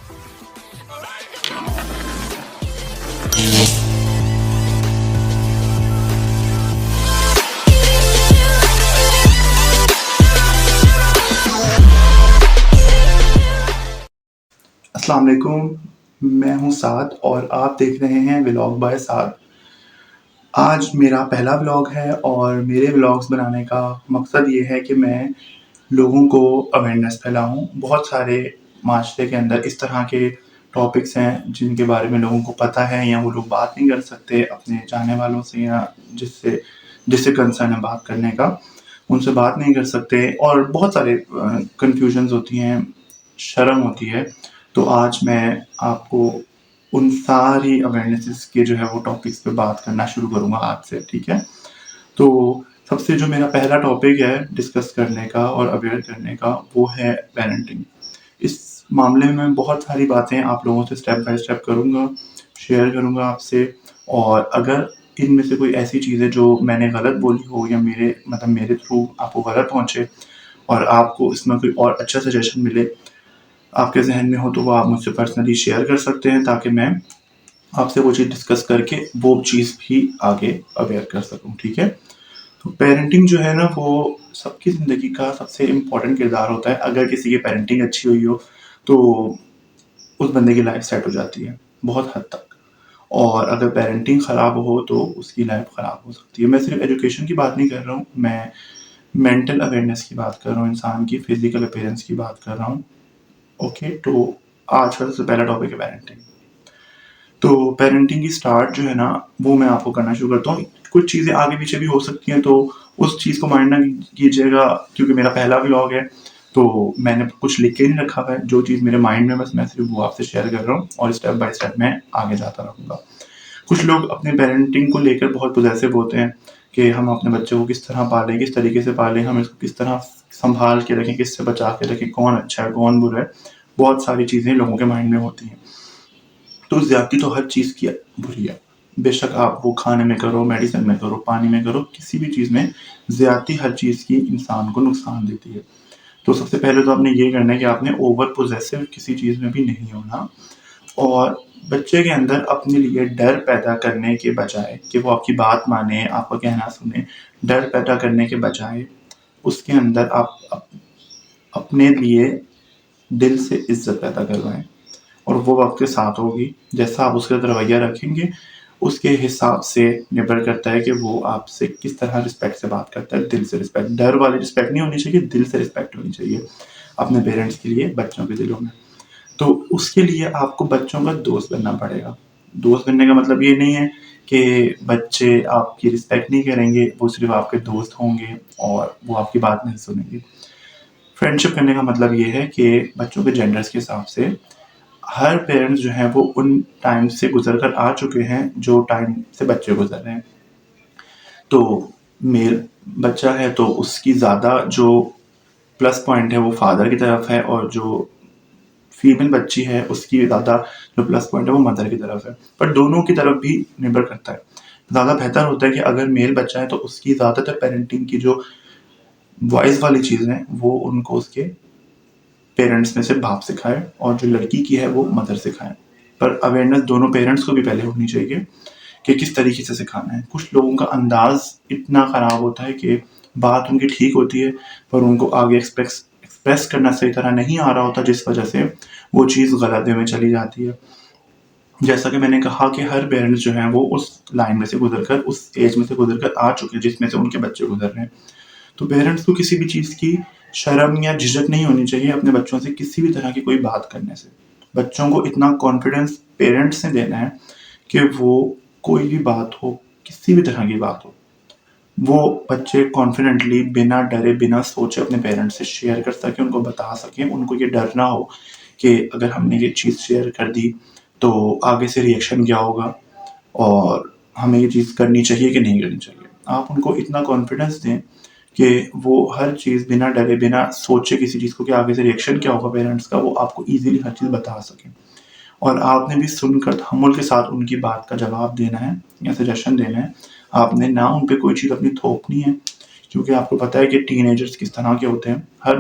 अस्सलाम वालेकुम, मैं हूँ साद और आप देख रहे हैं व्लॉग बाय साद। आज मेरा पहला व्लॉग है और मेरे व्लॉग्स बनाने का मकसद ये है कि मैं लोगों को अवेयरनेस फैलाऊँ। बहुत सारे माशरे के अंदर इस तरह के टॉपिक्स हैं जिनके बारे में लोगों को पता है या वो लोग बात नहीं कर सकते अपने जानने वालों से या जिससे जिससे कंसर्न है बात करने का, उनसे बात नहीं कर सकते और बहुत सारे कन्फ्यूजन्स होती हैं, शर्म होती है। तो आज मैं आपको उन सारी अवेयरनेसेस के जो है वो टॉपिक्स पे बात करना शुरू करूँगा आज से, ठीक है? तो सबसे जो मेरा पहला टॉपिक है डिस्कस करने का और अवेयर करने का, वो है पेरेंटिंग। इस मामले में मैं बहुत सारी बातें आप लोगों से स्टेप बाय स्टेप करूँगा, शेयर करूँगा आपसे। और अगर इनमें से कोई ऐसी चीज़ है जो मैंने गलत बोली हो या मेरे थ्रू आपको गलत पहुँचे और आपको इसमें कोई और अच्छा सजेशन मिले, आपके ज़हन में हो, तो वो आप मुझसे पर्सनली शेयर कर सकते हैं ताकि मैं आपसे वो चीज़ डिस्कस करके वो चीज़ भी आगे अवेयर कर सकूँ, ठीक है? तो पेरेंटिंग जो है ना वो सबकी ज़िंदगी का सबसे इम्पोर्टेंट किरदार होता है। अगर किसी की पेरेंटिंग अच्छी हुई हो तो उस बंदे की लाइफ सेट हो जाती है बहुत हद तक। और अगर पेरेंटिंग ख़राब हो तो उसकी लाइफ ख़राब हो सकती है। मैं सिर्फ एजुकेशन की बात नहीं कर रहा हूँ, मैं मेंटल अवेयरनेस की बात कर रहा हूँ, इंसान की फिजिकल अपीयरेंस की बात कर रहा हूँ। ओके, तो आज का सबसे पहला टॉपिक है पेरेंटिंग। तो पेरेंटिंग की स्टार्ट जो है ना वो मैं आपको करना शुरू करता हूँ। कुछ चीज़ें आगे पीछे भी हो सकती हैं, तो उस चीज़ को माइंड ना कीजिएगा क्योंकि मेरा पहला व्लॉग है, तो मैंने कुछ लिख के नहीं रखा हुआ है। जो चीज़ मेरे माइंड में बस मैं सिर्फ वो आपसे शेयर कर रहा हूँ और स्टेप बाय स्टेप मैं आगे जाता रहूँगा। कुछ लोग अपने पेरेंटिंग को लेकर बहुत पॉसेसिव होते हैं कि हम अपने बच्चे को किस तरह पालें, किस तरीके से पालें, हम इसको किस तरह संभाल के रखें, किससे बचा के रखें, कौन अच्छा है, कौन बुरा है। बहुत सारी चीज़ें लोगों के माइंड में होती हैं। तो ज़्यादती तो हर चीज़ की बुरी है। बेशक आप वो खाने में करो, मेडिसिन में करो, पानी में करो, किसी भी चीज़ में ज़्यादती हर चीज़ की इंसान को नुकसान देती है। तो सबसे पहले तो आपने ये करना है कि आपने ओवर पॉसेसिव किसी चीज़ में भी नहीं होना और बच्चे के अंदर अपने लिए डर पैदा करने के बजाय कि वो आपकी बात माने, आपका कहना सुने, डर पैदा करने के बजाय उसके अंदर आप अपने लिए दिल से इज़्ज़त पैदा करवाएँ। और वो वक़्त के साथ होगी। जैसा आप उसके साथ रवैया रखेंगे, उसके हिसाब से निर्भर करता है कि वो आपसे किस तरह रिस्पेक्ट से बात करता है, दिल से रिस्पेक्ट। डर वाली रिस्पेक्ट नहीं होनी चाहिए, दिल से रिस्पेक्ट होनी चाहिए अपने पेरेंट्स के लिए, बच्चों के दिलों में। तो उसके लिए आपको बच्चों का दोस्त बनना पड़ेगा। दोस्त बनने का मतलब ये नहीं है कि बच्चे आपकी रिस्पेक्ट नहीं करेंगे, वो सिर्फ़ आपके दोस्त होंगे और वो आपकी बात नहीं सुनेंगे। फ्रेंडशिप करने का मतलब ये है कि बच्चों के जेंडर्स के हिसाब से हर पेरेंट्स जो हैं वो उन टाइम से गुज़र कर आ चुके हैं जो टाइम से बच्चे गुज़र रहे हैं। तो मेल बच्चा है तो उसकी ज़्यादा जो प्लस पॉइंट है वो फादर की तरफ है और जो फीमेल बच्ची है उसकी ज़्यादा जो प्लस पॉइंट है वो मदर की तरफ है। पर दोनों की तरफ भी निर्भर करता है। ज़्यादा बेहतर होता है कि अगर मेल बच्चा है तो उसकी ज़्यादातर पेरेंटिंग की जो वॉइस वाली चीज़ें हैं वो उनको उसके पेरेंट्स में से बाप सिखाए और जो लड़की की है वो मदर सिखाए। पर अवेयरनेस दोनों पेरेंट्स को भी पहले होनी चाहिए कि किस तरीके से सिखाना है। कुछ लोगों का अंदाज़ इतना ख़राब होता है कि बात उनकी ठीक होती है पर उनको आगे एक्सप्रेस करना सही तरह नहीं आ रहा होता, जिस वजह से वो चीज़ गलत वे में चली जाती है। जैसा कि मैंने कहा कि हर पेरेंट्स जो हैं वो उस लाइन में से गुज़र कर, उस एज में से गुज़र कर आ चुके हैं जिसमें से उनके बच्चे गुज़र रहे हैं। तो पेरेंट्स को किसी भी चीज़ की शर्म या झिझक नहीं होनी चाहिए अपने बच्चों से किसी भी तरह की कोई बात करने से। बच्चों को इतना कॉन्फिडेंस पेरेंट्स ने देना है कि वो कोई भी बात हो, किसी भी तरह की बात हो, वो बच्चे कॉन्फिडेंटली बिना डरे, बिना सोचे अपने पेरेंट्स से शेयर कर सकें, उनको बता सकें। उनको ये डर ना हो कि अगर हमने ये चीज़ शेयर कर दी तो आगे से रिएक्शन क्या होगा और हमें ये चीज़ करनी चाहिए कि नहीं करनी चाहिए। आप उनको इतना कॉन्फिडेंस दें कि वो हर चीज़ बिना डरे, बिना सोचे किसी चीज़ को कि आगे से रिएक्शन क्या होगा पेरेंट्स का, वो आपको ईज़िली हर चीज़ बता सकें। और आपने भी सुनकर तहम्मुल के साथ उनकी बात का जवाब देना है या सजेशन देना है। आपने ना उन पे कोई चीज़ अपनी थोपनी है क्योंकि आपको पता है कि टीनेजर्स किस तरह के होते हैं। हर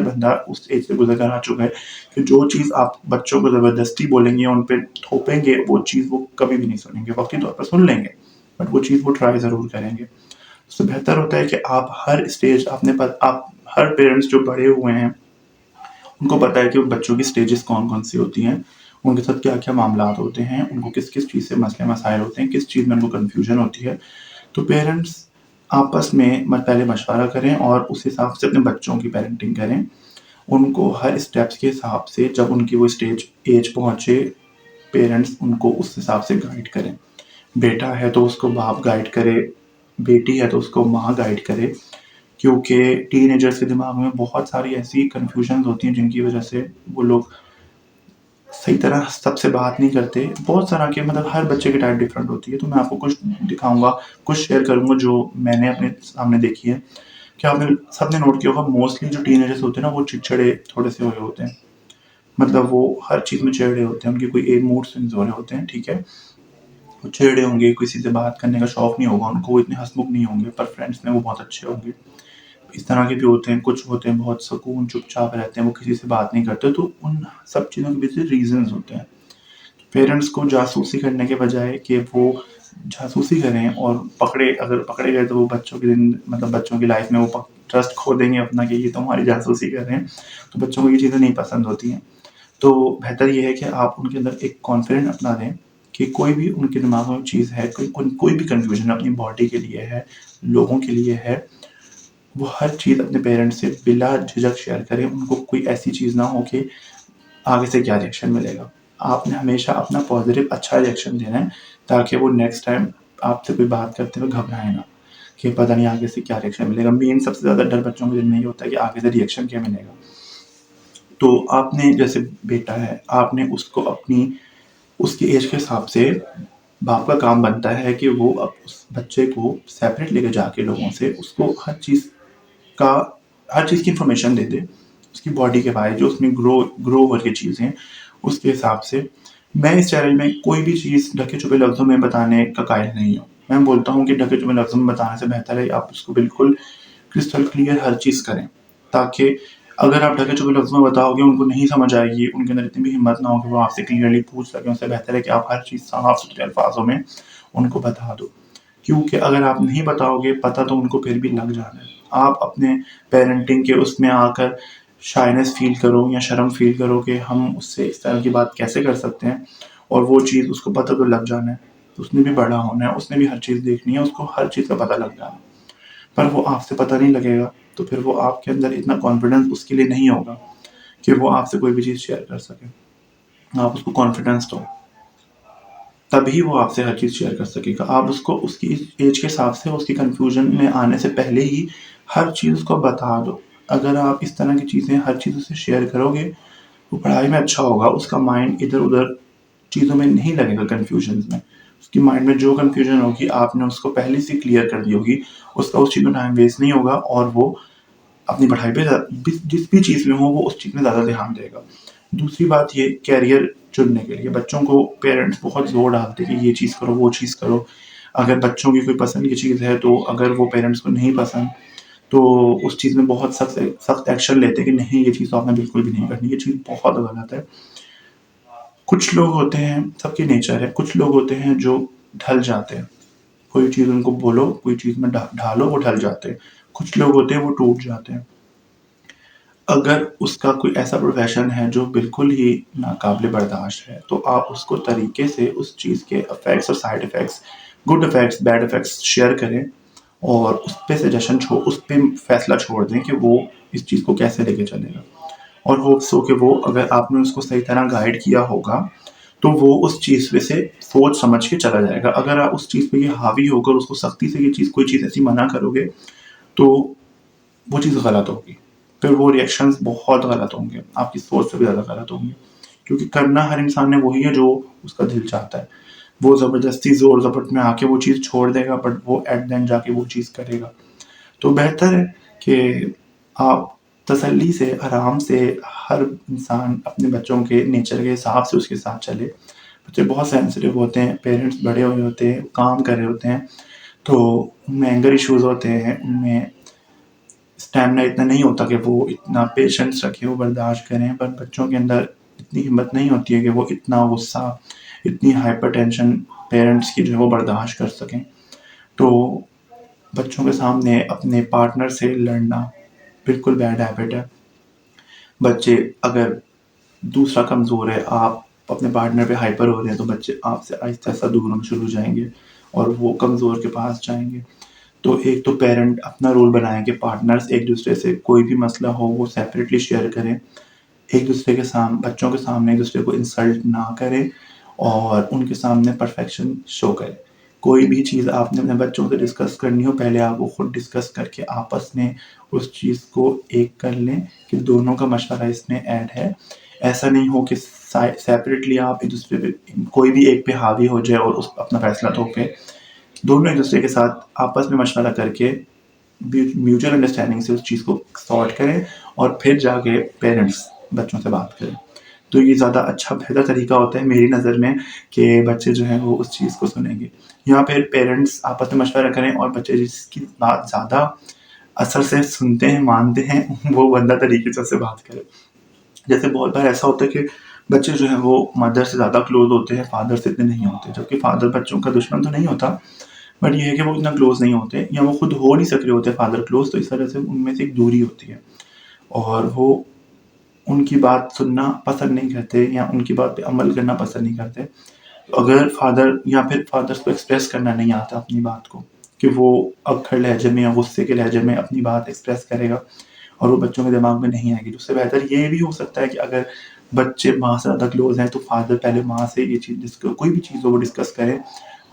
बंदा उस एज से गुज़र कर आ चुका है कि जो चीज़ आप बच्चों को ज़बरदस्ती बोलेंगे, उन पे थोपेंगे, वो चीज़ वो कभी भी नहीं सुनेंगे। वक़्ती तौर पर सुन लेंगे, बट वो चीज़ वो ट्राई ज़रूर करेंगे। उससे बेहतर होता है कि आप हर स्टेज आप हर पेरेंट्स जो बड़े हुए हैं, उनको पता है कि बच्चों की स्टेजेस कौन-कौन सी होती हैं, उनके साथ क्या-क्या मामलात होते हैं, उनको किस-किस चीज़ से मसले-मसाइल होते हैं, किस चीज़ में उनको कन्फ्यूज़न होती है। तो पेरेंट्स आपस में पहले मशवरा करें और उस हिसाब से अपने बच्चों की पेरेंटिंग करें। उनको हर स्टेप्स के हिसाब से जब उनकी वो एज पहुँचे, पेरेंट्स उनको उस हिसाब से गाइड करें। बेटा है तो उसको बाप गाइड करे, बेटी है तो उसको माँ गाइड करे, क्योंकि टीनेजर्स के दिमाग में बहुत सारी ऐसी कन्फ्यूजन्स होती हैं जिनकी वजह से वो लोग सही तरह सबसे बात नहीं करते। बहुत सारा के हर बच्चे की टाइप डिफरेंट होती है, तो मैं आपको कुछ दिखाऊँगा, कुछ शेयर करूँगा जो मैंने अपने सामने देखी है। क्या आपने सबने नोट किया होगा, मोस्टली जो टीनेजर्स होते हैं ना, वो चिड़चिड़े थोड़े-से हुए होते हैं। वो हर चीज़ में चिढ़ रहे होते हैं, उनके कोई एक मूड स्विंग्स हो रहे होते हैं, ठीक है? वो चिढ़े होंगे, किसी से बात करने का शौक नहीं होगा उनको, वो इतने हँसमुख नहीं होंगे, पर फ्रेंड्स में वो बहुत अच्छे होंगे। इस तरह के भी होते हैं, कुछ होते हैं बहुत सुकून, चुपचाप रहते हैं, वो किसी से बात नहीं करते, तो उन सब चीज़ों के पीछे रीज़न्स होते हैं। पेरेंट्स को जासूसी करने के बजाय कि वो जासूसी करें, और अगर पकड़े गए तो वो बच्चों की लाइफ में वो ट्रस्ट खो देंगे अपना कि ये तो हमारी जासूसी कर रहे हैं, तो बच्चों को ये चीज़ें नहीं पसंद होती हैं। तो बेहतर ये है कि आप उनके अंदर एक कॉन्फिडेंस अपना दें कि कोई भी उनके दिमाग में चीज़ है, कोई भी कन्फ्यूजन अपनी बॉडी के लिए है, लोगों के लिए है, वो हर चीज़ अपने पेरेंट्स से बिला झिझक शेयर करें। उनको कोई ऐसी चीज़ ना हो कि आगे से क्या रिएक्शन मिलेगा। आपने हमेशा अपना पॉज़िटिव अच्छा रिएक्शन देना है, ताकि वो नेक्स्ट टाइम आपसे कोई बात करते हुए घबराए ना, कि पता नहीं आगे से क्या रिएक्शन मिलेगा। मेन सबसे ज़्यादा डर बच्चों के दिल में ये होता है कि आगे से रिएक्शन क्या मिलेगा। तो आपने जैसे बेटा है, आपने उसको उसकी एज के हिसाब से बाप का काम बनता है कि वो उस बच्चे को सेपरेट लेके जाके लोगों से उसको का हर चीज़ की इन्फॉर्मेशन दे दे। उसकी बॉडी के बारे, जो उसमें ग्रो हो रही चीज़ें, उसके हिसाब से। मैं इस चैनल में कोई भी चीज़ ढके-छुपे लफ्ज़ों में बताने का कायल नहीं हूँ। मैं बोलता हूँ कि ढके-छुपे लफ्ज़ों में बताने से बेहतर है आप उसको बिल्कुल क्रिस्टल क्लियर हर चीज़ करें। ताकि अगर आप ढके-छुपे लफ्ज़ों में बताओगे, उनको नहीं समझ आएगी, उनके अंदर इतनी भी हिम्मत ना हो कि वो आपसे क्लियरली पूछ सकें। उससे बेहतर है कि आप हर चीज़ साफ-सुथरे अल्फाज़ों में उनको बता दो। क्योंकि अगर आप नहीं बताओगे, पता तो उनको फिर भी लग जाना है। आप अपने पेरेंटिंग के उसमें आकर शाइनेस फ़ील करो या शर्म फ़ील करो कि हम उससे इस तरह की बात कैसे कर सकते हैं, और वो चीज़ उसको पता तो लग जाना है। उसने भी बड़ा होना है, उसने भी हर चीज़ देखनी है, उसको हर चीज़ का पता लग जाना है। पर वो आपसे पता नहीं लगेगा, तो फिर वो आपके अंदर इतना कॉन्फिडेंस उसके लिए नहीं होगा कि वो आपसे कोई भी चीज़ शेयर कर सके। आप उसको कॉन्फिडेंस दो, तभी वो आपसे हर चीज़ शेयर कर सकेगा। आप उसको उसकी एज के हिसाब से, उसकी कन्फ्यूजन में आने से पहले ही हर चीज़ उसको बता दो। अगर आप इस तरह की चीज़ें हर चीज़ उससे शेयर करोगे, वो पढ़ाई में अच्छा होगा, उसका माइंड इधर-उधर चीज़ों में नहीं लगेगा, कन्फ्यूजन्स में। उसकी माइंड में जो कन्फ्यूजन होगी, आपने उसको पहले से क्लियर कर दी होगी, उसका उस चीज़ में टाइम वेस्ट नहीं होगा, और वो अपनी पढ़ाई पे जिस भी चीज़ में हो, वो उस चीज़ में ज़्यादा ध्यान देगा। दूसरी बात ये, करियर चुनने के लिए बच्चों को पेरेंट्स बहुत ज़ोर डालते हैं कि ये चीज़ करो, वो चीज़ करो। अगर बच्चों की कोई पसंद की चीज़ है, तो अगर वो पेरेंट्स को नहीं पसंद, तो उस चीज़ में बहुत सख्त एक्शन लेते हैं कि नहीं, ये चीज़ तो आपने बिल्कुल भी नहीं करनी, ये चीज़ बहुत गलत है। कुछ लोग होते हैं, सबकी नेचर है, कुछ लोग होते हैं जो ढल जाते हैं। कोई चीज़ उनको बोलो, कोई चीज़ में ढालो, वो ढल जाते हैं। कुछ लोग होते हैं, वो टूट जाते हैं। अगर उसका कोई ऐसा प्रोफ़ेशन है जो बिल्कुल ही नाक़ाबिल बर्दाश्त है, तो आप उसको तरीके से उस चीज़ के इफ़ेक्ट्स और side effects, good effects, bad effects share करें, और उस पे फ़ैसला छोड़ दें कि वो इस चीज़ को कैसे लेके चलेगा। और होप्स हो कि वो, अगर आपने उसको सही तरह गाइड किया होगा, तो वो उस चीज़ पे से सोच समझ के चला जाएगा। अगर आप उस चीज़ पे ये हावी होकर उसको सख्ती से कोई चीज़ ऐसी मना करोगे, तो वो चीज़ गलत होगी। फिर वो रिएक्शंस बहुत गलत होंगे, आपकी सोच से भी ज़्यादा गलत होंगे। क्योंकि करना हर इंसान ने वही है जो उसका दिल चाहता है। वो ज़बरदस्ती ज़ोर-ज़पट में आके वो चीज़ छोड़ देगा, बट वो एट द एंड जाके वो चीज़ करेगा। तो बेहतर है कि आप तसल्ली से, आराम से, हर इंसान अपने बच्चों के नेचर के हिसाब से उसके साथ चले। बच्चे बहुत सेंसिटिव होते हैं, पेरेंट्स बड़े हुए होते हैं, काम कर रहे होते हैं, तो उनमें एंगर इश्यूज़ होते हैं, उनमें स्टैमिना इतना नहीं होता कि वो इतना पेशेंस रखें, वो बर्दाश्त करें। पर बच्चों के अंदर इतनी हिम्मत नहीं होती है कि वो इतना गुस्सा, इतनी हाइपरटेंशन पेरेंट्स की जो है वो बर्दाश्त कर सकें। तो बच्चों के सामने अपने पार्टनर से लड़ना बिल्कुल बैड हैबिट है। बच्चे अगर दूसरा कमज़ोर है, आप अपने पार्टनर पे हाइपर हो रहे हैं, तो बच्चे आपसे आहिस्ता-आहिस्ता दूर होना शुरू हो जाएँगे और वो कमज़ोर के पास जाएँगे। तो एक तो पेरेंट अपना रोल बनाएँ कि पार्टनर्स एक-दूसरे से कोई भी मसला हो वो सेपरेटली शेयर करें। एक-दूसरे के बच्चों के सामने एक-दूसरे को इंसल्ट ना करें और उनके सामने परफेक्शन शो करें। कोई भी चीज़ आपने अपने बच्चों से डिस्कस करनी हो, पहले आप वो खुद डिस्कस करके आपस में उस चीज़ को एक कर लें कि दोनों का मशवरा इसमें ऐड है। ऐसा नहीं हो कि सेपरेटली आप एक-दूसरे पे कोई भी एक पे हावी हो जाए और उस अपना फैसला थोपे। दोनों एक-दूसरे के साथ आपस में मशवरा करके म्यूचुअल अंडरस्टैंडिंग से उस चीज़ को सॉर्ट करें और फिर जाके पेरेंट्स बच्चों से बात करें। तो ये ज़्यादा अच्छा बेहतर तरीका होता है मेरी नज़र में कि बच्चे जो हैं वो उस चीज़ को सुनेंगे। या फिर पेरेंट्स आपस में मशवरा करें और बच्चे जिसकी बात ज़्यादा असर से सुनते हैं, मानते हैं, वो बंदा तरीके से उससे बात करें। जैसे बहुत बार ऐसा होता है कि बच्चे जो हैं वो मदर से ज़्यादा क्लोज़ होते हैं, फादर से इतने नहीं होते। जबकि फादर बच्चों का दुश्मन तो नहीं होता, बट ये है कि वो इतना क्लोज़ नहीं होते या वो खुद हो नहीं सक रहे होते फादर क्लोज़, तो इस तरह से उनमें से एक दूरी होती है और वो उनकी बात सुनना पसंद नहीं करते या उनकी बात पे अमल करना पसंद नहीं करते। तो अगर फादर या फिर फादर्स को एक्सप्रेस करना नहीं आता अपनी बात को, कि वो अक्खड़ लहजे में या गुस्से के लहजे में अपनी बात एक्सप्रेस करेगा और वो बच्चों के दिमाग में नहीं आएगी। तो उससे बेहतर ये भी हो सकता है कि अगर बच्चे माँ से ज़्यादा क्लोज़ हैं, तो फादर पहले माँ से ये चीज़ कोई भी चीज़ हो वो डिस्कस करें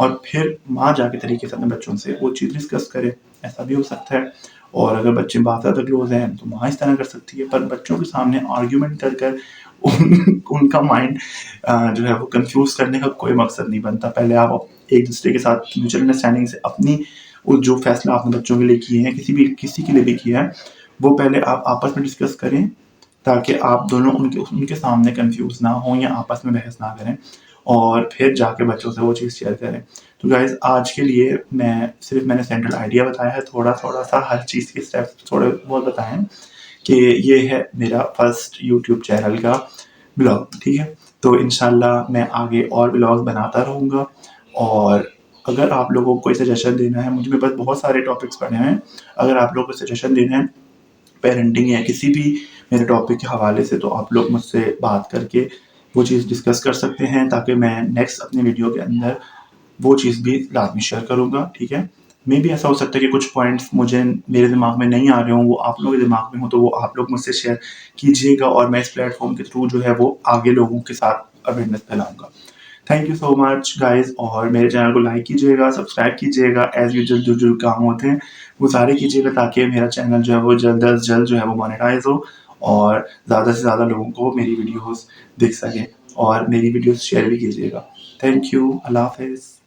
और फिर माँ जाके तरीके से अपने बच्चों से वो चीज़ डिस्कस करे। ऐसा भी हो सकता है। और अगर बच्चे माँ से ज़्यादा क्लोज़ हैं, तो माँ इस तरह कर सकती है। पर बच्चों के सामने आर्ग्यूमेंट कर उनका माइंड जो है वो कन्फ्यूज़ करने का कोई मकसद नहीं बनता। पहले आप एक-दूसरे के साथ म्यूचुअल अंडरस्टैंडिंग से अपनी वो जो फैसला आपने बच्चों के लिए किए हैं, किसी के लिए भी किया है, वो पहले आप आपस में डिस्कस करें, ताकि आप दोनों उनके उनके सामने कन्फ्यूज़ ना हों या आपस में बहस ना करें और फिर जाके बच्चों से वो चीज़ शेयर करें। तो गाइज़ आज के लिए मैंने सेंट्रल आइडिया बताया है, थोड़ा-थोड़ा सा हर चीज़ के स्टेप्स थोड़े बहुत बताए हैं कि ये है मेरा फर्स्ट यूट्यूब चैनल का ब्लॉग, ठीक है? तो इंशाल्लाह मैं आगे और ब्लॉग्स बनाता रहूँगा और अगर आप लोगों को कोई सजेशन देना है, मुझे मेरे पास बहुत सारे टॉपिक्स पड़े हैं। अगर आप लोगों को सजेशन देना है पेरेंटिंग या किसी भी मेरे टॉपिक के हवाले से, तो आप लोग मुझसे बात करके वो चीज़ डिस्कस कर सकते हैं, ताकि मैं नेक्स्ट अपनी वीडियो के अंदर वो चीज़ भी लाज़मी शेयर करूँगा, ठीक है? मेबी ऐसा हो सकता है कि कुछ पॉइंट्स मेरे दिमाग में नहीं आ रहे हों, वो आप लोगों के दिमाग में हो, तो वो आप लोग मुझसे शेयर कीजिएगा और मैं इस प्लेटफ़ॉर्म के थ्रू जो है वो आगे लोगों के साथ अवेयरनेस फैलाऊँगा। Thank you so much guys और मेरे चैनल को लाइक कीजिएगा, सब्सक्राइब कीजिएगा, एज़ यूजुअल जो काम होते हैं, वो सारे कीजिएगा ताकि मेरा चैनल जो है वो जल्द अज़ जल्द जो है वो मोनेटाइज़ हो और ज़्यादा से ज़्यादा लोगों को मेरी वीडियोज़ दिख सकें और मेरी वीडियोज़ शेयर भी कीजिएगा। थैंक यू, अल्लाह हाफ़िज़।